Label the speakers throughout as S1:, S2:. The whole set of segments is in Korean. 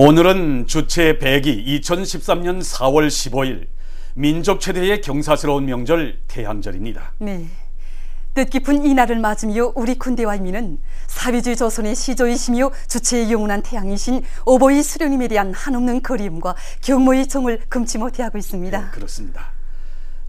S1: 오늘은 주체 100이 2013년 4월 15일 민족 최대의 경사스러운 명절 태양절입니다.
S2: 네, 뜻깊은 이날을 맞으며 우리 군대와 인민은 사회주의 조선의 시조이시며 주체의 영원한 태양이신 오보이 수령님에 대한 한없는 그리움과 경모의 정을 금치 못해 하고 있습니다.
S1: 네, 그렇습니다.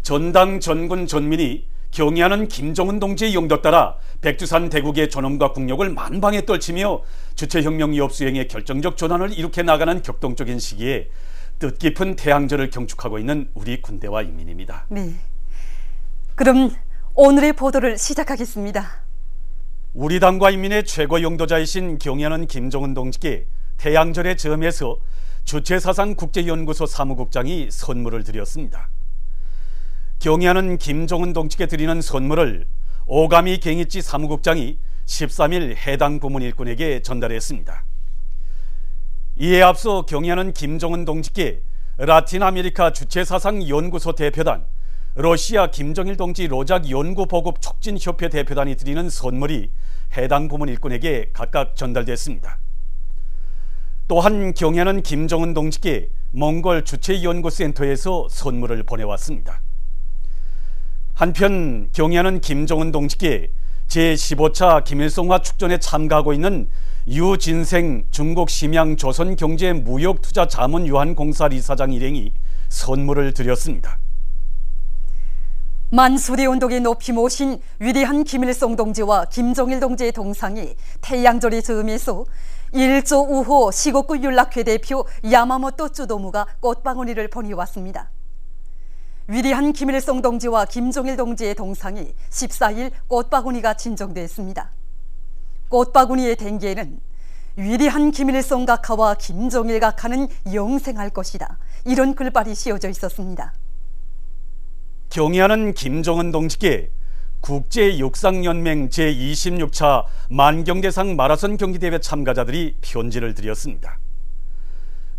S1: 전당 전군 전민이 경애하는 김정은 동지의 용도 따라 백두산 대국의 존엄과 국력을 만방에 떨치며 주체혁명 이업 수행의 결정적 전환을 일으켜 나가는 격동적인 시기에 뜻깊은 태양절을 경축하고 있는 우리 군대와 인민입니다.
S2: 네, 그럼 오늘의 보도를 시작하겠습니다.
S1: 우리 당과 인민의 최고 용도자이신 경애하는 김정은 동지께 태양절의 점에서 주체사상 국제연구소 사무국장이 선물을 드렸습니다. 경애하는 김정은 동지께 드리는 선물을 오가미 갱이치 사무국장이 13일 해당 부문 일꾼에게 전달했습니다. 이에 앞서 경애하는 김정은 동지께 라틴 아메리카 주체사상연구소 대표단, 러시아 김정일 동지 로작 연구보급 촉진협회 대표단이 드리는 선물이 해당 부문 일꾼에게 각각 전달됐습니다. 또한 경애하는 김정은 동지께 몽골 주체연구센터에서 선물을 보내왔습니다. 한편 경애하는 김정은 동지께 제15차 김일성화 축전에 참가하고 있는 유진생 중국 심양 조선경제무역투자자문유한공사 이사장 일행이 선물을 드렸습니다.
S2: 만수리 운동에 높이 모신 위대한 김일성 동지와 김정일 동지의 동상이 태양절의 즈음에서 1조 우호 시국구 윤락회 대표 야마모토 쯔도무가 꽃바구니를 보내왔습니다. 위대한 김일성 동지와 김정일 동지의 동상이 14일 꽃바구니가 진정됐습니다. 꽃바구니의 댕기에는 위대한 김일성 각하와 김정일 각하는 영생할 것이다, 이런 글발이 씌워져 있었습니다.
S1: 경애하는 김정은 동지께 국제육상연맹 제26차 만경대상 마라톤 경기대회 참가자들이 편지를 드렸습니다.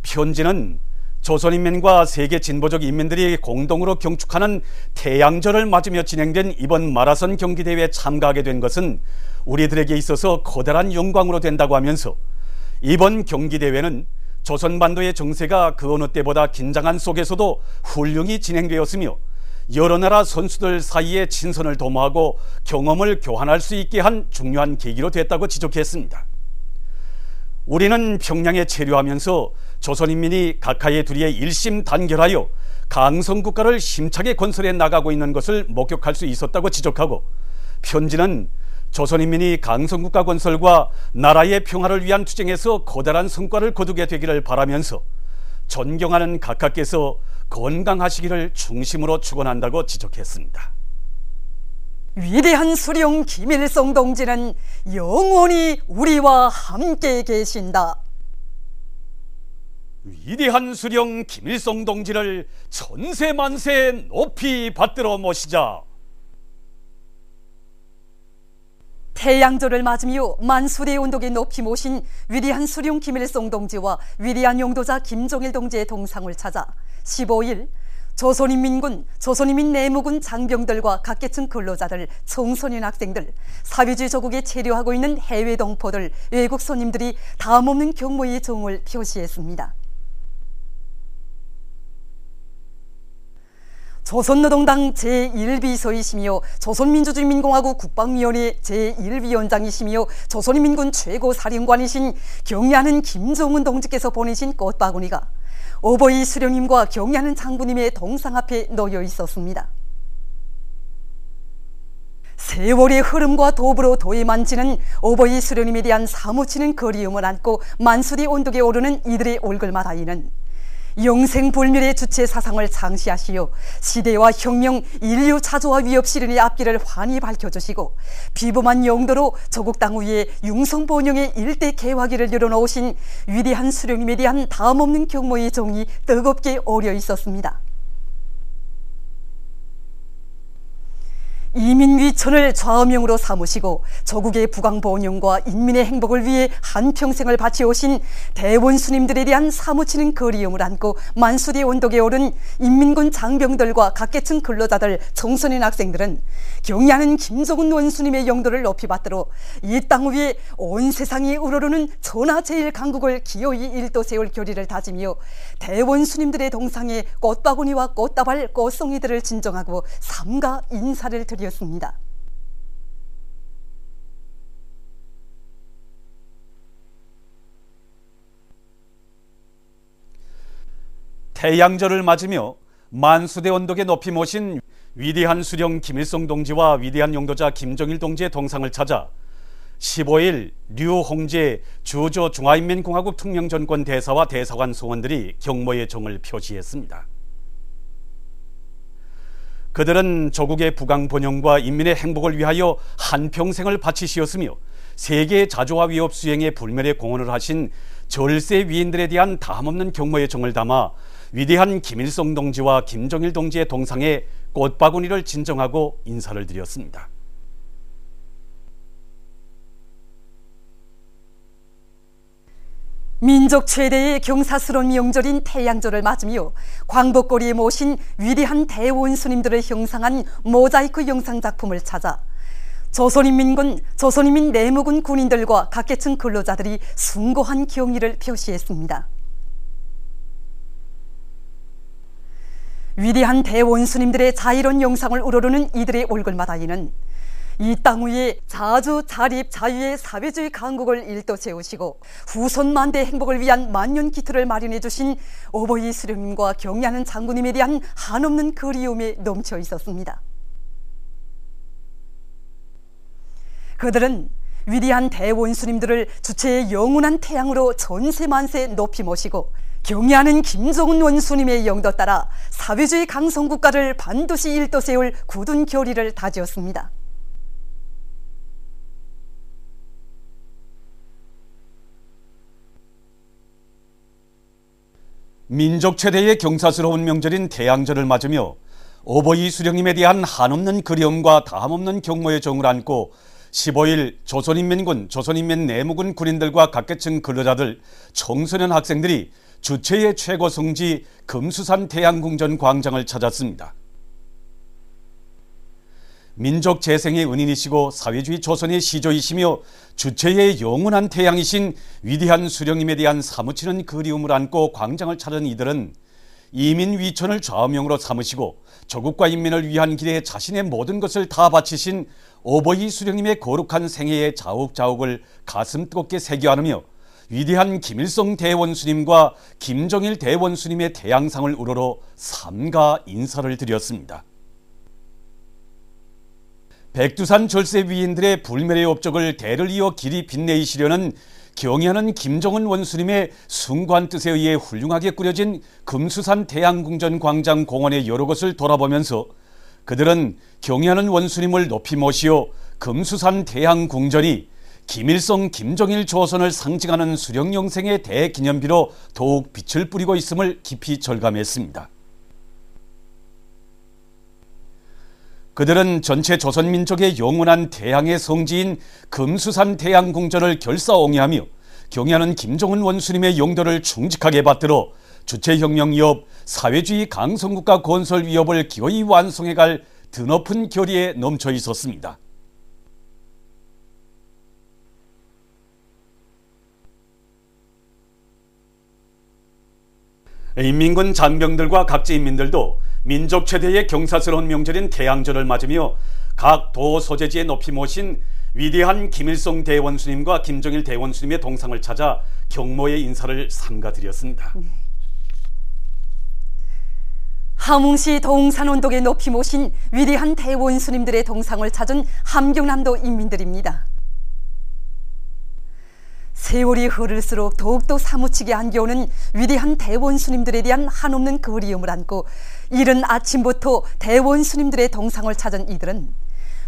S1: 편지는 조선인민과 세계 진보적 인민들이 공동으로 경축하는 태양절을 맞으며 진행된 이번 마라톤 경기대회에 참가하게 된 것은 우리들에게 있어서 커다란 영광으로 된다고 하면서 이번 경기대회는 조선반도의 정세가 그 어느 때보다 긴장한 속에서도 훌륭히 진행되었으며 여러 나라 선수들 사이에 친선을 도모하고 경험을 교환할 수 있게 한 중요한 계기로 됐다고 지적했습니다. 우리는 평양에 체류하면서 조선인민이 각하의 둘이의 일심단결하여 강성국가를 힘차게 건설해 나가고 있는 것을 목격할 수 있었다고 지적하고, 편지는 조선인민이 강성국가 건설과 나라의 평화를 위한 투쟁에서 커다란 성과를 거두게 되기를 바라면서 존경하는 각하께서 건강하시기를 중심으로 축원한다고 지적했습니다.
S2: 위대한 수령 김일성 동지는 영원히 우리와 함께 계신다.
S1: 위대한 수령 김일성 동지를 천세만세 높이 받들어 모시자.
S2: 태양절을 맞으며 만수리 운동에 높이 모신 위대한 수령 김일성 동지와 위대한 용도자 김정일 동지의 동상을 찾아 15일 조선인민군, 조선인민 내무군 장병들과 각계층 근로자들, 청소년 학생들, 사회주의 조국에 체류하고 있는 해외 동포들, 외국 손님들이 다음없는 경모의 정을 표시했습니다. 조선노동당 제1비서이시며 조선민주주의인민공화국 국방위원회 제1위원장이시며 조선인민군 최고사령관이신 경애하는 김정은 동지께서 보내신 꽃바구니가 오보이 수령님과 경애하는 장군님의 동상 앞에 놓여 있었습니다. 세월의 흐름과 더불어 도에 만지는 오보이 수령님에 대한 사무치는 그리움을 안고 만수리 언덕에 오르는 이들의 얼굴마다에는 영생불멸의 주체 사상을 창시하시어 시대와 혁명, 인류 차조와 위협 시련의 앞길을 환히 밝혀주시고 비범한 용도로 조국 땅 위에 융성본영의 일대 개화기를 열어놓으신 위대한 수령님에 대한 다음없는 경모의 정이 뜨겁게 어려 있었습니다. 이민위천을 좌우명으로 삼으시고 조국의 부강 번영과 인민의 행복을 위해 한평생을 바치오신 대원수님들에 대한 사무치는 그리움을 안고 만수리 언덕에 오른 인민군 장병들과 각계층 근로자들, 청소년 학생들은 경의하는 김정은 원수님의 영도를 높이 받들어 이 땅 위에 온 세상이 우러르는 천하제일강국을 기어이 일도 세울 결의를 다지며 대원수님들의 동상에 꽃바구니와 꽃다발, 꽃송이들을 진정하고 삼가 인사를 드렸습니다.
S1: 태양절을 맞으며 만수대 언덕에 높이 모신 위대한 수령 김일성 동지와 위대한 용도자 김정일 동지의 동상을 찾아 15일 류홍재 주조 중화인민공화국 특명전권 대사와 대사관 소원들이 경모의 정을 표시했습니다. 그들은 조국의 부강 번영과 인민의 행복을 위하여 한평생을 바치시었으며 세계의 자조와 위협 수행에 불멸의 공헌을 하신 절세 위인들에 대한 다함없는 경모의 정을 담아 위대한 김일성 동지와 김정일 동지의 동상에 꽃바구니를 진정하고 인사를 드렸습니다.
S2: 민족 최대의 경사스러운 명절인 태양절을 맞으며 광복거리에 모신 위대한 대원수님들을 형상한 모자이크 영상작품을 찾아 조선인민군, 조선인민 내무군 군인들과 각계층 근로자들이 숭고한 경의를 표시했습니다. 위대한 대원수님들의 자이로운 영상을 우러르는 이들의 얼굴마다에는 이 땅 위에 자주 자립 자유의 사회주의 강국을 일도 세우시고 후손 만대의 행복을 위한 만년 기틀을 마련해 주신 오보이 수령님과 경의하는 장군님에 대한 한없는 그리움에 넘쳐 있었습니다. 그들은 위대한 대원수님들을 주체의 영원한 태양으로 전세만세 높이 모시고 경의하는 김정은 원수님의 영도 따라 사회주의 강성국가를 반드시 일도 세울 굳은 결의를 다지었습니다.
S1: 민족 최대의 경사스러운 명절인 태양절을 맞으며 오보이 수령님에 대한 한없는 그리움과 다함없는 경모의 정을 안고 15일 조선인민군, 조선인민 내무군 군인들과 각계층 근로자들, 청소년 학생들이 주체의 최고 성지 금수산 태양궁전 광장을 찾았습니다. 민족 재생의 은인이시고 사회주의 조선의 시조이시며 주체의 영원한 태양이신 위대한 수령님에 대한 사무치는 그리움을 안고 광장을 찾은 이들은 이민위천을 좌우명으로 삼으시고 조국과 인민을 위한 길에 자신의 모든 것을 다 바치신 오보이 수령님의 거룩한 생애의 자욱자욱을 가슴 뜨겁게 새겨 안으며 위대한 김일성 대원수님과 김정일 대원수님의 태양상을 우러러 삼가 인사를 드렸습니다. 백두산 절세 위인들의 불멸의 업적을 대를 이어 길이 빛내이시려는 경의하는 김정은 원수님의 숭고한 뜻에 의해 훌륭하게 꾸려진 금수산 태양궁전 광장 공원의 여러 곳을 돌아보면서 그들은 경의하는 원수님을 높이 모시어 금수산 태양궁전이 김일성, 김정일 조선을 상징하는 수령영생의 대기념비로 더욱 빛을 뿌리고 있음을 깊이 절감했습니다. 그들은 전체 조선민족의 영원한 태양의 성지인 금수산 태양궁전을 결사옹이하며 경의하는 김정은 원수님의 용도를 충직하게 받들어 주체혁명 위협, 사회주의 강성국가 건설 위협을 기어이 완성해갈 드높은 결의에 넘쳐 있었습니다. 인민군 장병들과 각지 인민들도 민족 최대의 경사스러운 명절인 태양절을 맞으며 각 도 소재지에 높이 모신 위대한 김일성 대원수님과 김정일 대원수님의 동상을 찾아 경모의 인사를 삼가드렸습니다.
S2: 함흥시 동산원덕에 높이 모신 위대한 대원수님들의 동상을 찾은 함경남도 인민들입니다. 세월이 흐를수록 더욱더 사무치게 안겨오는 위대한 대원수님들에 대한 한없는 그리움을 안고 이른 아침부터 대원수님들의 동상을 찾은 이들은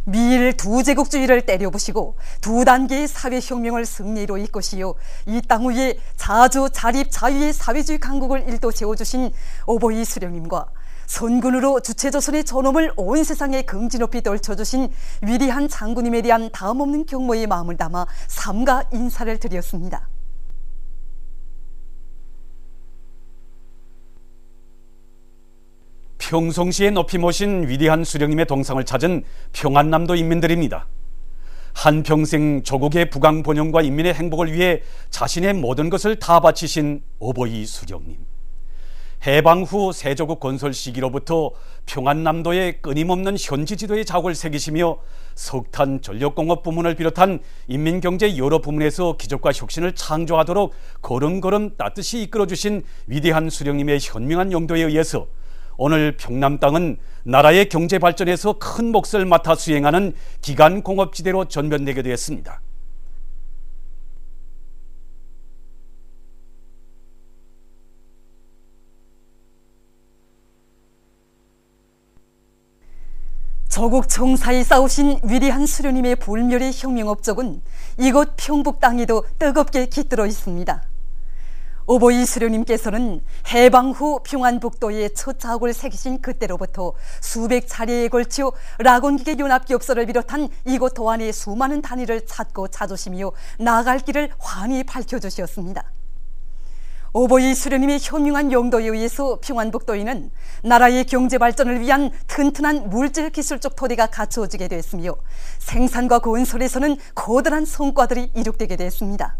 S2: 미일 두제국주의를 때려부시고 두 단계의 사회혁명을 승리로 이끄시어 이 땅 위에 자주 자립 자유의 사회주의 강국을 일도 세워주신 오보이 수령님과 선군으로 주체조선의 존엄을 온 세상에 긍지 높이 떨쳐주신 위대한 장군님에 대한 다음없는 경모의 마음을 담아 삼가 인사를 드렸습니다.
S1: 평성시에 높이 모신 위대한 수령님의 동상을 찾은 평안남도 인민들입니다. 한평생 조국의 부강 번영과 인민의 행복을 위해 자신의 모든 것을 다 바치신 오보이 수령님. 해방 후 세조국 건설 시기로부터 평안남도에 끊임없는 현지 지도의 자국을 새기시며 석탄 전력공업 부문을 비롯한 인민경제 여러 부문에서 기적과 혁신을 창조하도록 걸음걸음 따뜻이 이끌어주신 위대한 수령님의 현명한 용도에 의해서 오늘 평남 땅은 나라의 경제 발전에서 큰 몫을 맡아 수행하는 기간 공업지대로 전변되게 되었습니다.
S2: 조국 청사에 싸우신 위대한 수령님의 불멸의 혁명 업적은 이곳 평북 땅에도 뜨겁게 깃들어 있습니다. 오보이 수령님께서는 해방 후 평안북도에 첫 자국을 새기신 그때로부터 수백 차례에 걸쳐 락원기계 연합기업소를 비롯한 이곳 도안의 수많은 단위를 찾고 찾으시며 나아갈 길을 환히 밝혀주셨습니다. 오보이 수령님의 현명한 용도에 의해서 평안북도에는 나라의 경제 발전을 위한 튼튼한 물질 기술적 토대가 갖추어지게 됐으며 생산과 건설에서는 거대한 성과들이 이룩되게 됐습니다.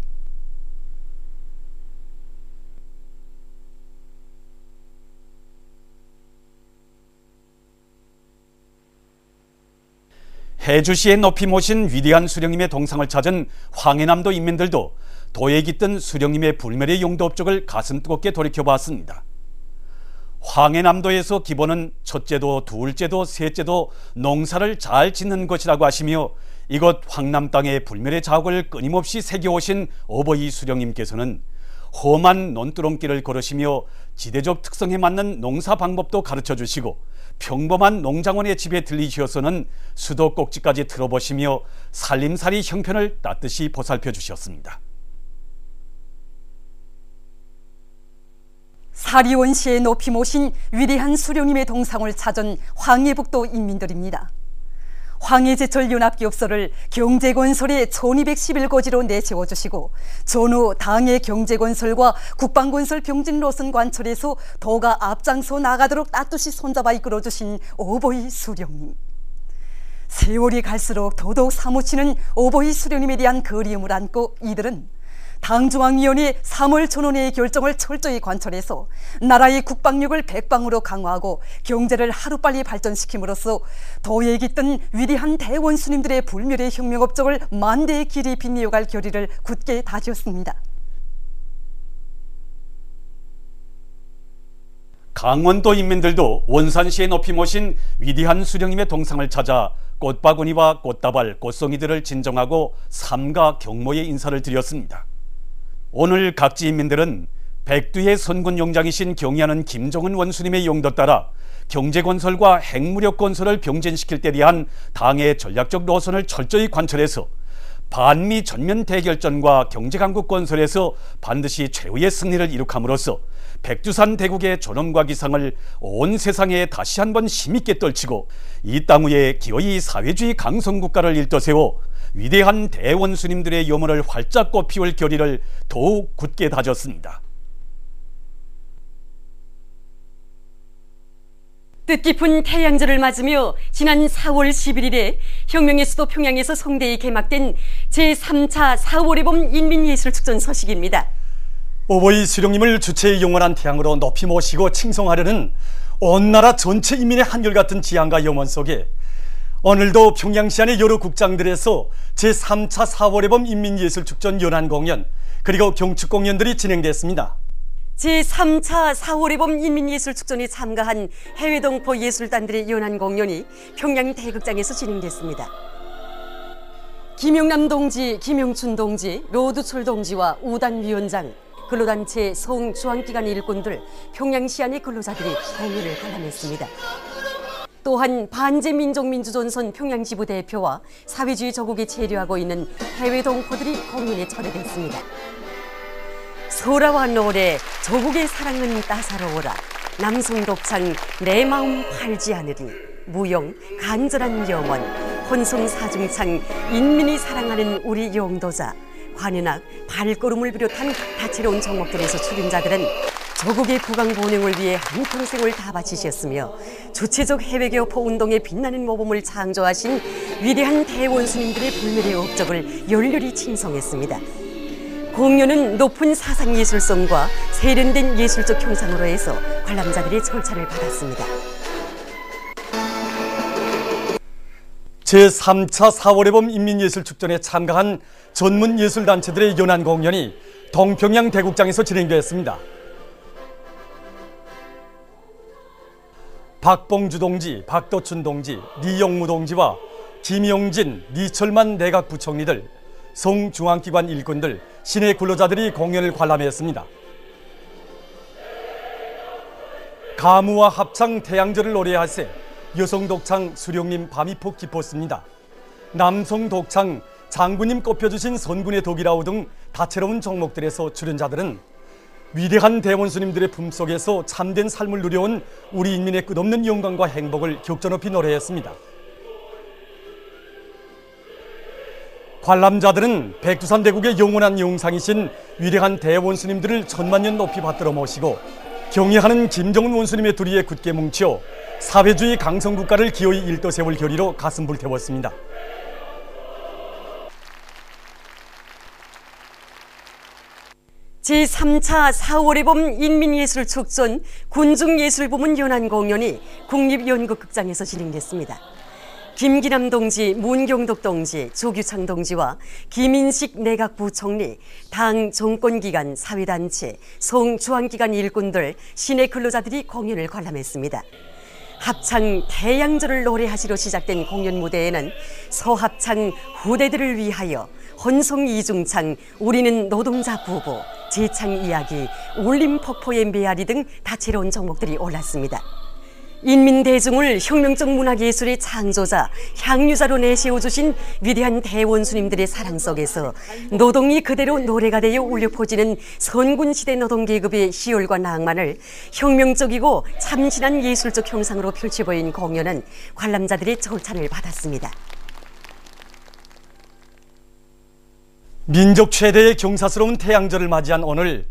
S1: 해주시에 높이 모신 위대한 수령님의 동상을 찾은 황해남도 인민들도 도에 깃든 수령님의 불멸의 용도 업적을 가슴 뜨겁게 돌이켜봤습니다. 황해남도에서 기본은 첫째도 둘째도 셋째도 농사를 잘 짓는 것이라고 하시며 이곳 황남 땅에 불멸의 자국을 끊임없이 새겨오신 오보이 수령님께서는 험한 논두렁길을 걸으시며 지대적 특성에 맞는 농사 방법도 가르쳐 주시고 평범한 농장원의 집에 들리셔서는 수도꼭지까지 틀어보시며 살림살이 형편을 따뜻이 보살펴 주셨습니다.
S2: 사리원시에 높이 모신 위대한 수령님의 동상을 찾은 황해북도 인민들입니다. 황해제철 연합기업소를 경제건설의 1211고지로 내세워주시고 전후 당의 경제건설과 국방건설 병진 노선 관철에서 도가 앞장서 나가도록 따뜻이 손잡아 이끌어주신 오보이 수령님. 세월이 갈수록 더더욱 사무치는 오보이 수령님에 대한 그리움을 안고 이들은 당중앙위원회 3월 전원회의 결정을 철저히 관철해서 나라의 국방력을 백방으로 강화하고 경제를 하루빨리 발전시킴으로써 도에 깃든 위대한 대원수님들의 불멸의 혁명 업적을 만대의 길이 빛내어갈 결의를 굳게 다졌습니다.
S1: 강원도 인민들도 원산시에 높이 모신 위대한 수령님의 동상을 찾아 꽃바구니와 꽃다발, 꽃송이들을 진정하고 삼가 경모의 인사를 드렸습니다. 오늘 각지 인민들은 백두의 선군 용장이신 경의하는 김정은 원수님의 용도 따라 경제건설과 핵무력 건설을 병진시킬 때 대한 당의 전략적 노선을 철저히 관철해서 반미 전면 대결전과 경제강국 건설에서 반드시 최후의 승리를 이룩함으로써 백두산 대국의 존엄과 기상을 온 세상에 다시 한번 힘있게 떨치고 이 땅 위에 기어이 사회주의 강성국가를 일떠세워 위대한 대원수님들의 염원을 활짝 꽃피울 결의를 더욱 굳게 다졌습니다.
S3: 뜻깊은 태양절을 맞으며 지난 4월 11일에 혁명의 수도 평양에서 성대히 개막된 제3차 4월의 봄 인민예술축전 소식입니다.
S4: 오보이 수령님을 주체의 영원한 태양으로 높이 모시고 칭송하려는 온 나라 전체 인민의 한결같은 지향과 염원 속에 오늘도 평양시 안의 여러 국장들에서 제3차 4월의 봄 인민예술축전 연안공연 그리고 경축공연들이 진행됐습니다.
S3: 제3차 4월의 봄 인민예술축전에 참가한 해외 동포 예술단들의 연안공연이 평양 대극장에서 진행됐습니다. 김용남 동지, 김용춘 동지, 로두철 동지와 우단위원장, 근로단체 성중앙기관 일꾼들, 평양시 안의 근로자들이 공연을 관람했습니다. 또한 반제민족민주전선 평양지부 대표와 사회주의 저국에 체류하고 있는 해외 동포들이 공연에 초대됐습니다. 소라와 노래, 조국의 사랑은 따사로워라. 남성 독창 내 마음 팔지 않으리, 무용 간절한 영원, 혼성 사중창 인민이 사랑하는 우리 용도자, 관현악, 발걸음을 비롯한 다채로운 종목들에서 출연자들은 조국의 국왕 본영을 위해 한평생을 다 바치셨으며 주체적 해외교포 운동에 빛나는 모범을 창조하신 위대한 대원수님들의 불멸의 업적을 열렬히 칭송했습니다. 공연은 높은 사상예술성과 세련된 예술적 형상으로 해서 관람자들의 절차를 받았습니다.
S4: 제3차 4월해봄 인민예술축전에 참가한 전문예술단체들의 연안 공연이 동평양 대국장에서 진행되었습니다. 박봉주 동지, 박도춘 동지, 리영무 동지와 김용진, 리철만 내각부총리들, 송중앙기관 일꾼들, 시내 근로자들이 공연을 관람했습니다. 가무와 합창 태양절을 노래하세 여성 독창 수령님 밤이 폭 깊었습니다. 남성 독창 장군님 꼽혀주신 선군의 독이라우 등 다채로운 종목들에서 출연자들은 위대한 대원수님들의 품속에서 참된 삶을 누려온 우리 인민의 끝없는 영광과 행복을 격전높이 노래했습니다. 관람자들은 백두산 대국의 영원한 영상이신 위대한 대원수님들을 천만년 높이 받들어 모시고 경애하는 김정은 원수님의 두리에 굳게 뭉쳐 사회주의 강성국가를 기어이 일떠세울 결의로 가슴 불태웠습니다.
S3: 제3차 4월해봄 인민예술축전 군중예술부문 연안 공연이 국립연극극장에서 진행됐습니다. 김기남 동지, 문경덕 동지, 조규창 동지와 김인식 내각부총리, 당 정권기관, 사회단체, 송중앙기관 일꾼들, 시내 근로자들이 공연을 관람했습니다. 합창 태양절을 노래하시러 시작된 공연 무대에는 서합창 후대들을 위하여, 혼성 이중창 우리는 노동자 부부, 제창 이야기, 울림 폭포의 메아리 등 다채로운 종목들이 올랐습니다. 인민대중을 혁명적 문화예술의 창조자, 향유자로 내세워주신 위대한 대원수님들의 사랑 속에서 노동이 그대로 노래가 되어 울려 퍼지는 선군시대 노동계급의 희열과 낭만을 혁명적이고 참신한 예술적 형상으로 펼쳐보인 공연은 관람자들의 절찬을 받았습니다.
S4: 민족 최대의 경사스러운 태양절을 맞이한 오늘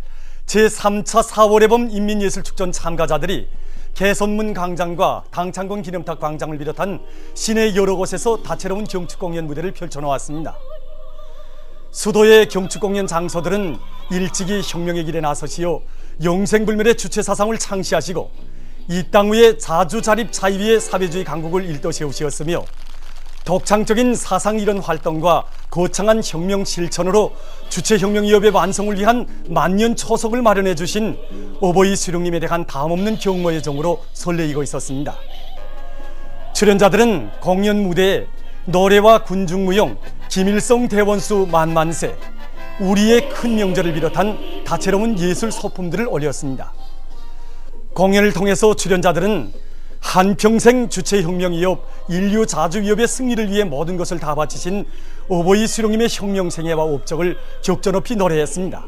S4: 제3차 4월해봄 인민예술축전 참가자들이 개선문 광장과 당창군 기념탑 광장을 비롯한 시내 여러 곳에서 다채로운 경축공연 무대를 펼쳐놓았습니다. 수도의 경축공연 장소들은 일찍이 혁명의 길에 나서시어 영생불멸의 주체사상을 창시하시고 이 땅 위에 자주자립 자유의 사회주의 강국을 일떠세우시었으며 독창적인 사상이론 활동과 거창한 혁명 실천으로 주체혁명위협의 완성을 위한 만년 초석을 마련해 주신 오보이 수령님에 대한 다음없는 경모의 정으로 설레이고 있었습니다. 출연자들은 공연 무대에 노래와 군중무용, 김일성 대원수 만만세, 우리의 큰 명절을 비롯한 다채로운 예술 소품들을 올렸습니다. 공연을 통해서 출연자들은 한평생 주체혁명위협, 인류자주위협의 승리를 위해 모든 것을 다 바치신 오보이 수령님의 혁명생애와 업적을 격전높이 노래했습니다.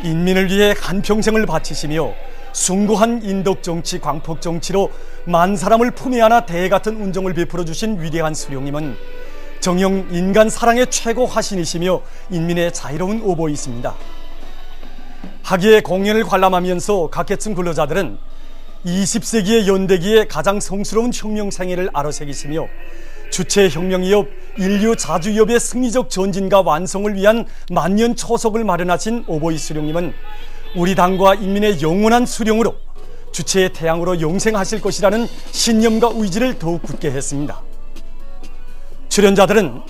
S4: 인민을 위해 한평생을 바치시며 숭고한 인덕정치, 광폭정치로 만 사람을 품에 안아 대같은 운정을 베풀어 주신 위대한 수령님은 정녕 인간 사랑의 최고 화신이시며 인민의 자유로운 오보이십니다. 하기에 공연을 관람하면서 각계층 근로자들은 20세기의 연대기에 가장 성스러운 혁명 생애를 아로새기시며 주체혁명위협, 인류자주위협의 승리적 전진과 완성을 위한 만년 초석을 마련하신 오보이 수령님은 우리 당과 인민의 영원한 수령으로 주체의 태양으로 영생하실 것이라는 신념과 의지를 더욱 굳게 했습니다. 출연자들은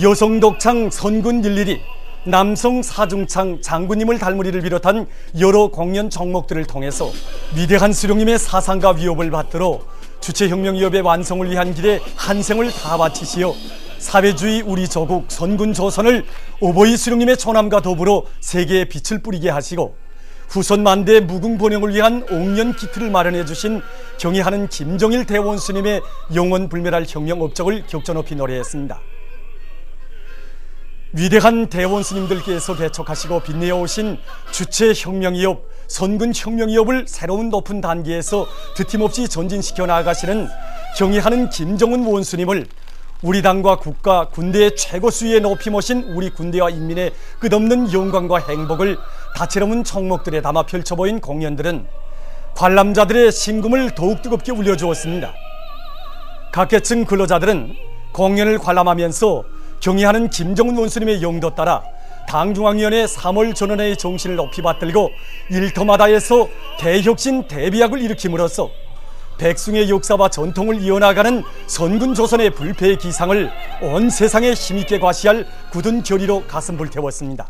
S4: 여성 독창 선군 일일이, 남성 사중창 장군님을 닮으리를 비롯한 여러 공연 종목들을 통해서 위대한 수령님의 사상과 위협을 받들어 주체혁명위협의 완성을 위한 길에 한 생을 다 바치시어 사회주의 우리 조국 선군 조선을 오보이 수령님의 존함과 더불어 세계에 빛을 뿌리게 하시고 후손 만대의 무궁번영을 위한 옥년 기틀을 마련해 주신 경애하는 김정일 대원수님의 영원불멸할 혁명 업적을 격전높이 노래했습니다. 위대한 대원 스님들께서 개척하시고 빛내어 오신 주체혁명이업, 선군혁명이업을 새로운 높은 단계에서 드팀없이 전진시켜 나아가시는 경의하는 김정은 원수님을 우리 당과 국가, 군대의 최고 수위에 높이 모신 우리 군대와 인민의 끝없는 영광과 행복을 다채로운 총목들에 담아 펼쳐보인 공연들은 관람자들의 심금을 더욱 뜨겁게 울려주었습니다. 각 계층 근로자들은 공연을 관람하면서 경의하는 김정은 원수님의 용도 따라 당중앙위원회 3월 전원회의 정신을 높이 받들고 일터마다에서 대혁신 대비약을 일으킴으로써 백승의 역사와 전통을 이어나가는 선군 조선의 불패의 기상을 온 세상에 힘있게 과시할 굳은 결의로 가슴 불태웠습니다.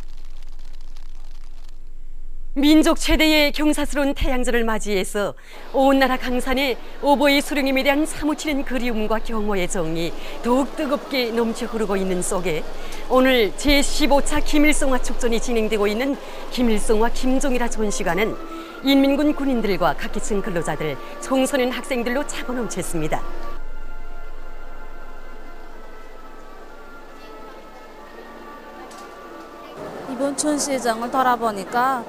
S3: 민족 최대의 경사스러운 태양절을 맞이해서 온 나라 강산에 오보이 수령님에 대한 사무치는 그리움과 경호의 정이 더욱 뜨겁게 넘쳐 흐르고 있는 속에 오늘 제15차 김일성화 축전이 진행되고 있는 김일성화 김종일화 전시관은 인민군 군인들과 각 계층 근로자들, 청소년 학생들로 차고 넘쳤습니다.
S5: 이번 전시회장을 돌아보니까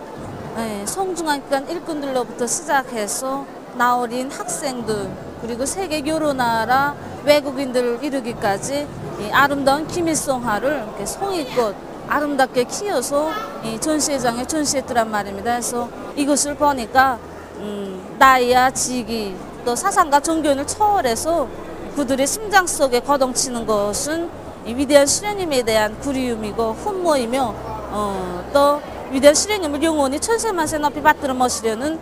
S5: 송중앙기관 일꾼들로부터 시작해서 나어린 학생들, 그리고 세계 여러 나라 외국인들을 이루기까지 이 아름다운 김일성화를 이렇게 송이꽃 아름답게 키워서 이 전시회장에 전시했더란 말입니다. 그래서 이것을 보니까 나이와 직위 또 사상과 종교를 초월해서 그들의 심장 속에 거동치는 것은 이 위대한 수령님에 대한 그리움이고 훈모이며 또 위대한 수령님을 영원히 천세만세 높이 받들어 모시려는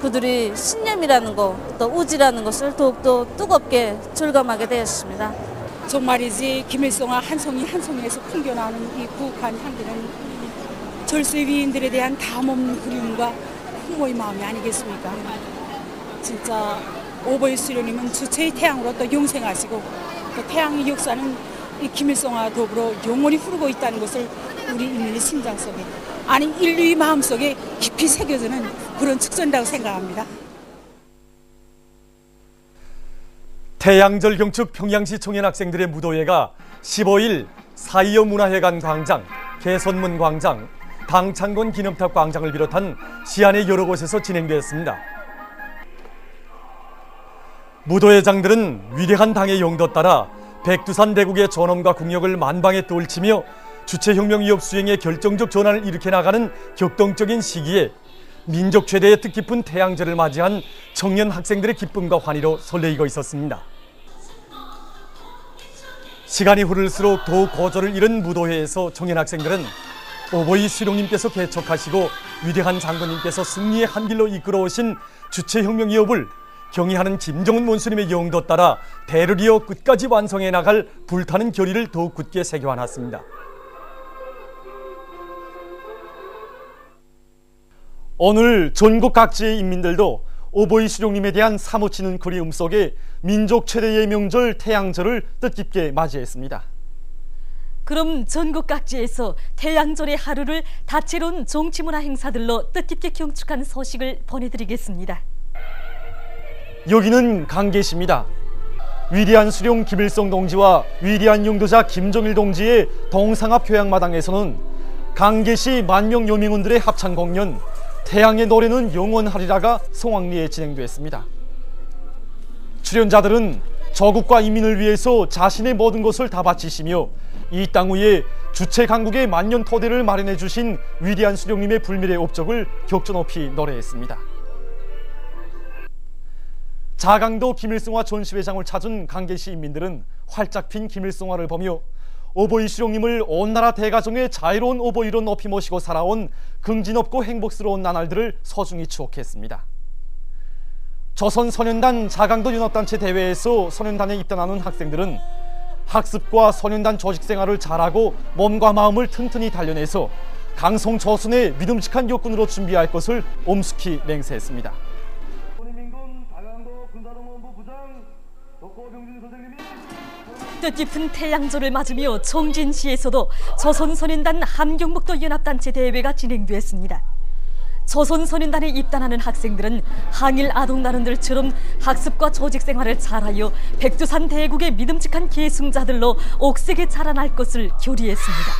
S5: 그들의 신념이라는 것, 또 의지라는 것을 더욱더 뜨겁게 절감하게 되었습니다.
S6: 정말이지 김일성화 한 송이 한 송이에서 풍겨나오는 이 국한 향기는 절세 위인들에 대한 담없는 그리움과 훈모의 마음이 아니겠습니까? 진짜 오보이 수령님은 주체의 태양으로 또 영생하시고 또 태양의 역사는 이 김일성화와 더불어 영원히 흐르고 있다는 것을 우리 인민의 심장 속에, 아니 인류의 마음속에 깊이 새겨지는 그런 축전이라고 생각합니다.
S4: 태양절 경축 평양시 청년 학생들의 무도회가 15일 4.25 문화회관 광장, 개선문 광장, 당창건 기념탑 광장을 비롯한 시안의 여러 곳에서 진행되었습니다. 무도회장들은 위대한 당의 용도 따라 백두산 대국의 존엄과 국력을 만방에 떠올치며 주체혁명 위협 수행의 결정적 전환을 일으켜 나가는 격동적인 시기에 민족 최대의 뜻깊은 태양절을 맞이한 청년 학생들의 기쁨과 환희로 설레이고 있었습니다. 시간이 흐를수록 더욱 고조를 잃은 무도회에서 청년 학생들은 오보이 수령님께서 개척하시고 위대한 장군님께서 승리의 한 길로 이끌어오신 주체혁명 위협을 경의하는 김정은 원수님의 용도 따라 대를 이어 끝까지 완성해 나갈 불타는 결의를 더욱 굳게 새겨안았습니다. 오늘 전국 각지의 인민들도 오보이 수령님에 대한 사무치는 그리움 속에 민족 최대의 명절 태양절을 뜻깊게 맞이했습니다.
S2: 그럼 전국 각지에서 태양절의 하루를 다채로운 정치문화 행사들로 뜻깊게 경축한 소식을 보내드리겠습니다.
S4: 여기는 강계시입니다. 위대한 수령 김일성 동지와 위대한 용도자 김정일 동지의 동상합 교양마당에서는 강계시 만명 여민군들의 합창 공연 태양의 노래는 영원하리라가 성황리에 진행됐습니다. 출연자들은 조국과 인민을 위해서 자신의 모든 것을 다 바치시며 이 땅 위에 주체 강국의 만년 토대를 마련해 주신 위대한 수령님의 불멸의 업적을 격조 높이 노래했습니다. 자강도 김일성화 전시회장을 찾은 강계시 인민들은 활짝 핀 김일성화를 보며 오보이 수령님을 온 나라 대가정의 자유로운 오보이로 높이 모시고 살아온 긍지높고 행복스러운 나날들을 소중히 추억했습니다. 조선소년단 자강도 연합단체 대회에서 소년단에 입단하는 학생들은 학습과 소년단 조직생활을 잘하고 몸과 마음을 튼튼히 단련해서 강성 조선의 믿음직한 역군으로 준비할 것을 엄숙히 맹세했습니다.
S2: 뜻깊은 태양절을 맞으며 청진시에서도 조선소년단 함경북도 연합단체 대회가 진행됐습니다. 조선소년단에 입단하는 학생들은 항일 아동나른들처럼 학습과 조직생활을 잘하여 백두산 대국의 믿음직한 계승자들로 옥색에 자라날 것을 교리했습니다.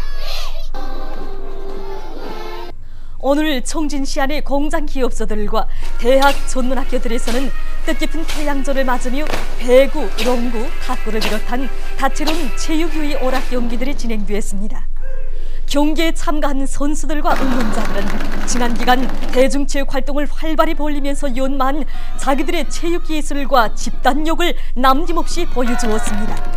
S2: 오늘 청진시 안의 공장 기업소들과 대학 전문학교들에서는 뜻깊은 태양절을 맞으며 배구, 농구, 탁구를 비롯한 다채로운 체육유희 오락 경기들이 진행되었습니다. 경기에 참가한 선수들과 응원자들은 지난 기간 대중체육 활동을 활발히 벌이면서 연마한 자기들의 체육 기술과 집단력을 남김없이 보여주었습니다.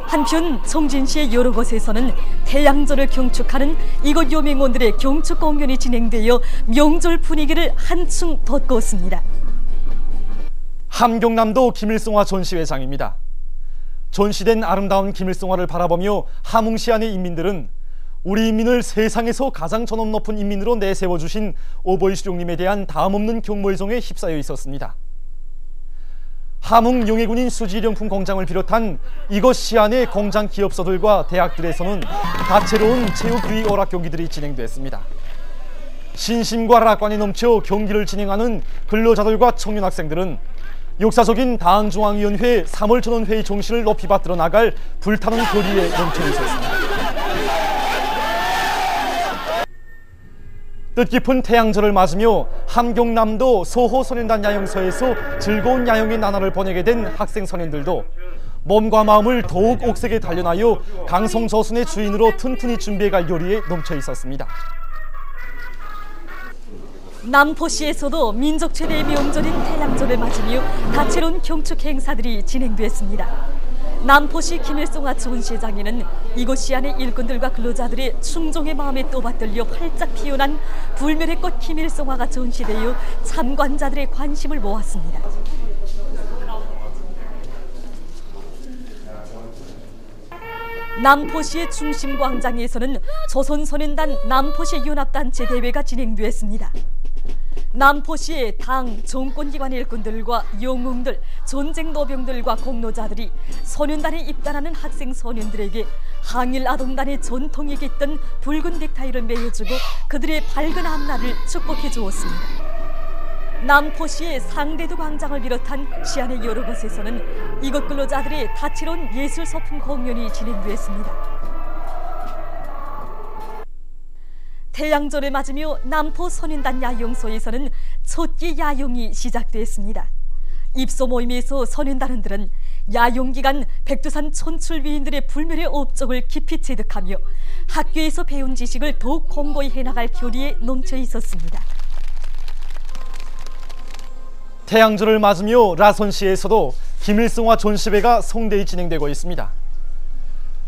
S2: 한편 청진시의 여러 곳에서는 태양절을 경축하는 이곳 요맹원들의 경축 공연이 진행되어 명절 분위기를 한층 돋구었습니다.
S4: 함경남도 김일성화 전시회장입니다. 전시된 아름다운 김일성화를 바라보며 함흥시 안의 인민들은 우리 인민을 세상에서 가장 전업 높은 인민으로 내세워주신 오보이 수령님에 대한 다음없는 경모의정에 휩싸여 있었습니다. 함흥 용해군인 수지일용품 공장을 비롯한 이곳 시안의 공장 기업소들과 대학들에서는 다채로운 체육유희 오락 경기들이 진행됐습니다. 신심과 낙관이 넘쳐 경기를 진행하는 근로자들과 청년학생들은 역사적인 당중앙위원회 3월 전원회의 정신을 높이 받들어 나갈 불타는 결의에 넘쳐 있었습니다. 뜻깊은 태양절을 맞으며 함경남도 소호소년단 야영소에서 즐거운 야영의 나날을 보내게 된 학생 소년들도 몸과 마음을 더욱 옥색에 단련하여 강성저순의 주인으로 튼튼히 준비해갈 요리에 넘쳐 있었습니다.
S2: 남포시에서도 민족 최대의 명절인 태양절을 맞으며 다채로운 경축 행사들이 진행됐습니다. 남포시 김일성화 전시장에는 이곳 시안의 일꾼들과 근로자들의 충종의 마음에 또받들려 활짝 피어난 불멸의 꽃 김일성화가 전시되어 참관자들의 관심을 모았습니다. 남포시의 중심광장에서는 조선소년단 남포시 연합단체 대회가 진행됐습니다. 남포시의 당, 정권기관 일꾼들과 영웅들, 전쟁 노병들과 공로자들이 소년단에 입단하는 학생 소년들에게 항일 아동단의 전통이 깃든 붉은 넥타이를 매여주고 그들의 밝은 앞날을 축복해 주었습니다. 남포시의 상대도 광장을 비롯한 시안의 여러 곳에서는 이곳 근로자들의 다채로운 예술 소품 공연이 진행됐습니다. 태양절을 맞으며 남포 소년단 야영소에서는 첫끼 야영이 시작됐습니다. 입소 모임에서 소년단원들은 야영 기간 백두산 촌출위인들의 불멸의 업적을 깊이 체득하며 학교에서 배운 지식을 더욱 공고히 해나갈 교리에 넘쳐 있었습니다.
S4: 태양절을 맞으며 라선시에서도 김일성화 전시회가 성대히 진행되고 있습니다.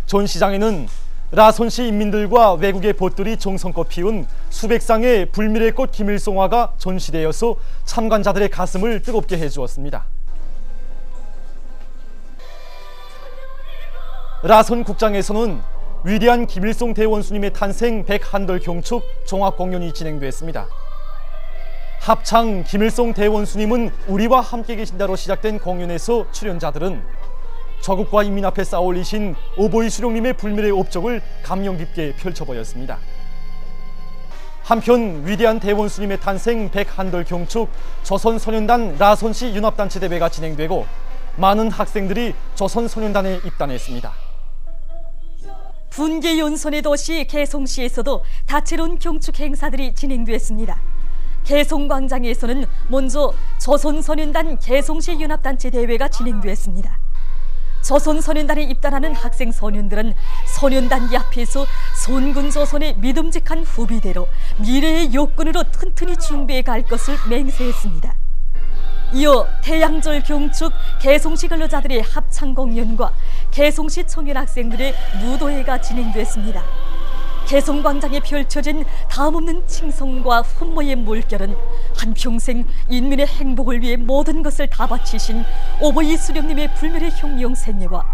S4: 전시장에는 라선시 인민들과 외국의 벗들이 정성껏 피운 수백 쌍의 불멸의 꽃 김일성화가 전시되어서 참관자들의 가슴을 뜨겁게 해주었습니다. 라선 국장에서는 위대한 김일성 대원수님의 탄생 101돌 경축 종합공연이 진행됐습니다. 합창 김일성 대원수님은 우리와 함께 계신다로 시작된 공연에서 출연자들은 조국과 인민 앞에 쌓아 올리신 오보이 수령님의 불멸의 업적을 감명 깊게 펼쳐보였습니다. 한편 위대한 대원수님의 탄생 101돌 경축 조선소년단 라선시 연합단체 대회가 진행되고 많은 학생들이 조선소년단에 입단했습니다.
S2: 분계 연손의 도시 개송시에서도 다채로운 경축 행사들이 진행됐습니다. 개송광장에서는 먼저 조선소년단 개송시 연합단체 대회가 진행됐습니다. 조선소년단에 입단하는 학생 소년들은 소년단기 앞에서 손군조선의 믿음직한 후비대로 미래의 욕군으로 튼튼히 준비해 갈 것을 맹세했습니다. 이어 태양절 경축 개송시 근로자들의 합창 공연과 개송시 청년 학생들의 무도회가 진행됐습니다. 개성광장에 펼쳐진 다음없는 칭송과 훈모의 물결은 한평생 인민의 행복을 위해 모든 것을 다 바치신 오보이 수령님의 불멸의 혁명생애와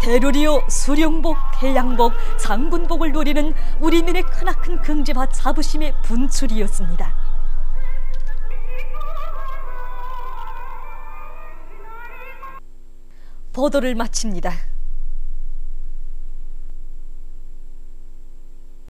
S2: 대루리오 수령복, 태양복, 장군복을 노리는 우리 민의 크나큰 긍지와 자부심의 분출이었습니다. 보도를 마칩니다.